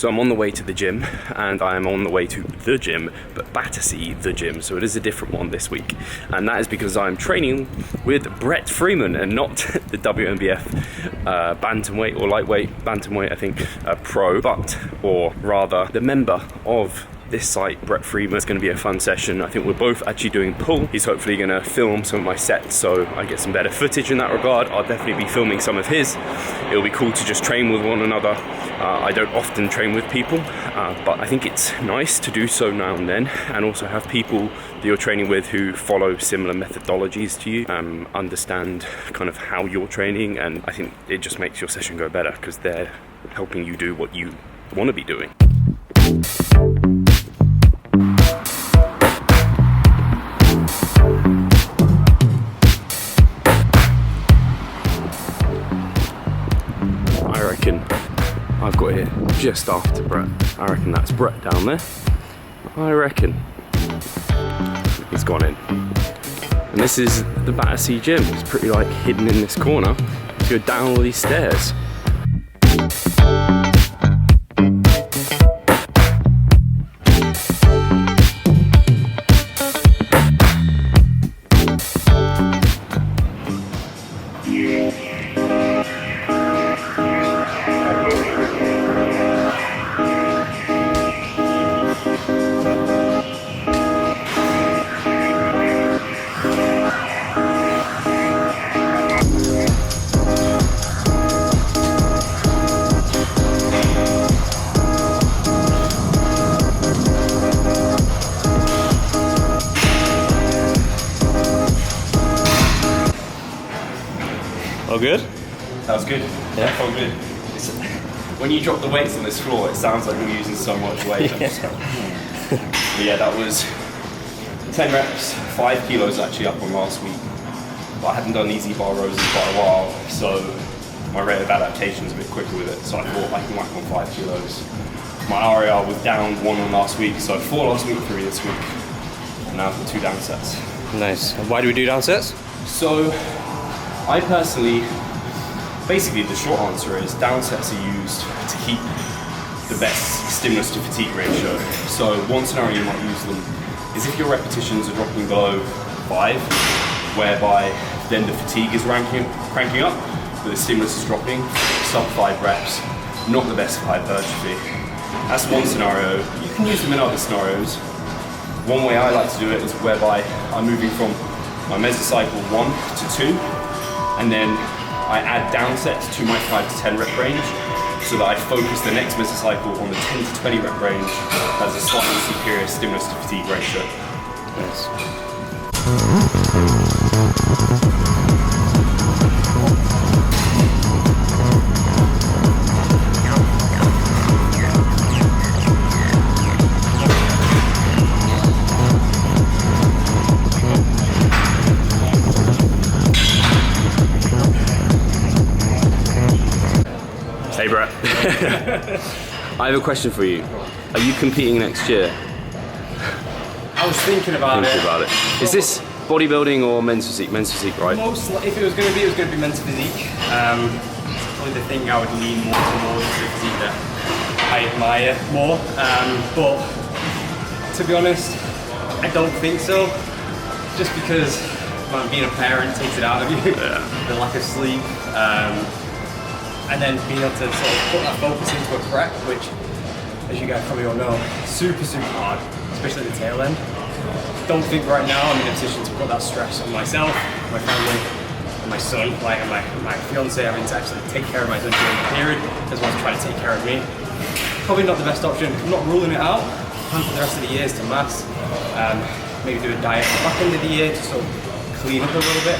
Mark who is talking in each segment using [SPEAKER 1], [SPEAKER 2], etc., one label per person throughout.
[SPEAKER 1] So I'm on the way to the gym, and I am on the way to the gym, but Battersea the gym, so it is a different one this week. And that is because I'm training with Brett Freeman and not the WNBF bantamweight or lightweight bantamweight, I think, pro, or rather the member of this site, Brett Freeman. It's going to be a fun session. I think we're both actually doing pull. He's hopefully going to film some of my sets so I get some better footage in that regard. I'll definitely be filming some of his. It'll be cool to just train with one another. I don't often train with people, but I think it's nice to do so now and then, and also have people that you're training with who follow similar methodologies to you, understand kind of how you're training, and I think it just makes your session go better because they're helping you do what you want to be doing. I reckon I've got here just after Brett. I reckon that's Brett down there. I reckon he's gone in. And this is the Battersea gym. It's pretty like hidden in this corner. You go down all these stairs.
[SPEAKER 2] All good?
[SPEAKER 1] That was good.
[SPEAKER 2] Yeah.
[SPEAKER 1] Felt good. When you drop the weights on this floor, it sounds like you're using so much weight. But yeah, that was 10 reps, 5 kilos actually up on last week. But I hadn't done easy bar rows in quite a while, so my rate of adaptation is a bit quicker with it. So I thought I can whack on 5 kilos. My RAR was down 1 on last week, so 4 last week, 3 this week. And now for 2 down sets.
[SPEAKER 2] Nice. And why do we do down sets?
[SPEAKER 1] So, I personally, basically the short answer is down sets are used to keep the best stimulus to fatigue ratio. So one scenario you might use them is if your repetitions are dropping below 5, whereby then the fatigue is cranking up, but the stimulus is dropping, sub 5 reps, not the best for hypertrophy. That's one scenario. You can use them in other scenarios. One way I like to do it is whereby I'm moving from my mesocycle 1 to 2, and then I add down sets to my 5 to 10 rep range so that I focus the next mesocycle on the 10 to 20 rep range as a slightly superior stimulus to fatigue ratio.
[SPEAKER 2] Nice.
[SPEAKER 1] Hey Brett, I have a question for you. Are you competing next year?
[SPEAKER 3] I was thinking about it.
[SPEAKER 1] Is this bodybuilding or men's physique? Men's physique, right?
[SPEAKER 3] If it was going to be, it was going to be men's physique. It's probably the thing I would lean more towards, the physique that I admire more. But to be honest, I don't think so. Just because being a parent takes it out of you, the lack of sleep. And then being able to sort of put that focus into a prep, which, as you guys probably all know, super hard, especially at the tail end. Don't think right now I'm in a position to put that stress on myself, my family, and my son, like my fiance, having to actually take care of my son during the period, as well as trying to take care of me. Probably not the best option. I'm not ruling it out. Plan for the rest of the year is to mass. Maybe do a diet at the back end of the year to sort of clean up a little bit.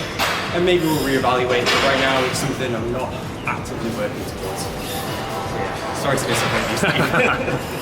[SPEAKER 3] And maybe we'll reevaluate, but right now it's something I'm not actively working towards. Yeah. Sorry to disappoint you, Steve.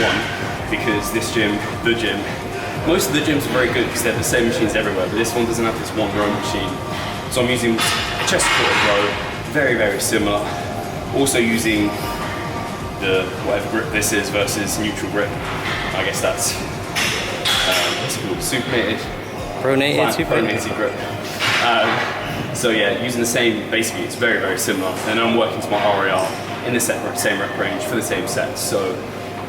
[SPEAKER 1] one because this gym, the gym, most of the gyms are very good because they're the same machines everywhere, but this one doesn't have this one row machine. So I'm using a chest supported row, very, very similar. Also using the whatever grip this is versus neutral grip. I guess that's what's it called? Supinated. Pronated grip. So yeah, using the same, basically it's very, very similar. And I'm working to my RAR in the same rep range for the same sets. So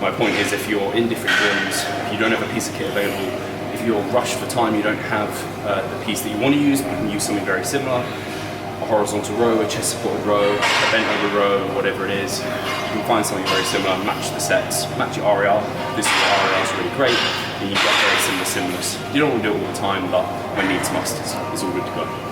[SPEAKER 1] my point is, if you're in different gyms, if you don't have a piece of kit available, if you're rushed for time, you don't have the piece that you want to use, you can use something very similar. A horizontal row, a chest supported row, a bent over row, whatever it is. You can find something very similar, match the sets, match your RAR. This is your RAR is really great, and you get very similar stimulus. You don't want to do it all the time, but when needs must, it's all good to go.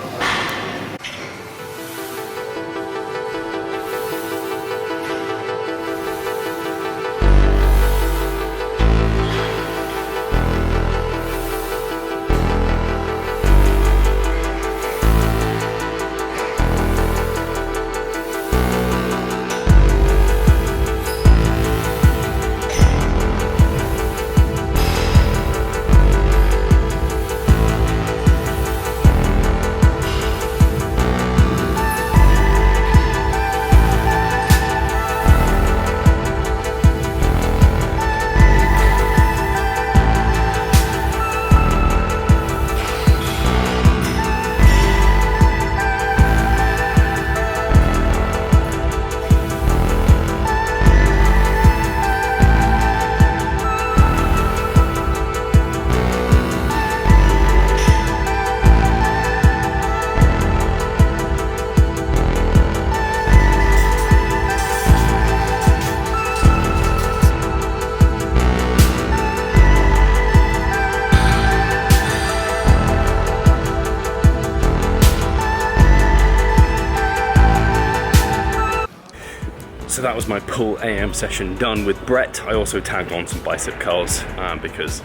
[SPEAKER 1] So that was my pull AM session done with Brett. I also tagged on some bicep curls because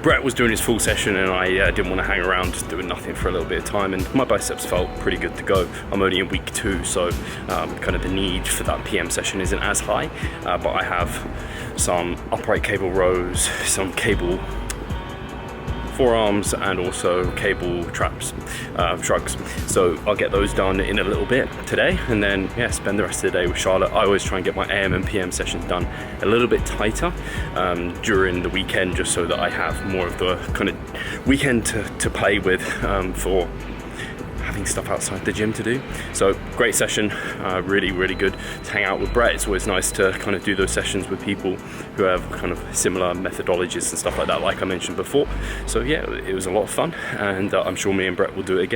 [SPEAKER 1] Brett was doing his full session and I didn't want to hang around just doing nothing for a little bit of time, and my biceps felt pretty good to go. I'm only in week 2, so kind of the need for that PM session isn't as high, but I have some upright cable rows, some cable forearms, and also cable shrugs. So I'll get those done in a little bit today, and then yeah, spend the rest of the day with Charlotte. I always try and get my AM and PM sessions done a little bit tighter during the weekend, just so that I have more of the kind of weekend to play with for having stuff outside the gym to do. So great session, really, really good to hang out with Brett. It's always nice to kind of do those sessions with people who have kind of similar methodologies and stuff like that, like I mentioned before. So yeah, it was a lot of fun, and I'm sure me and Brett will do it again.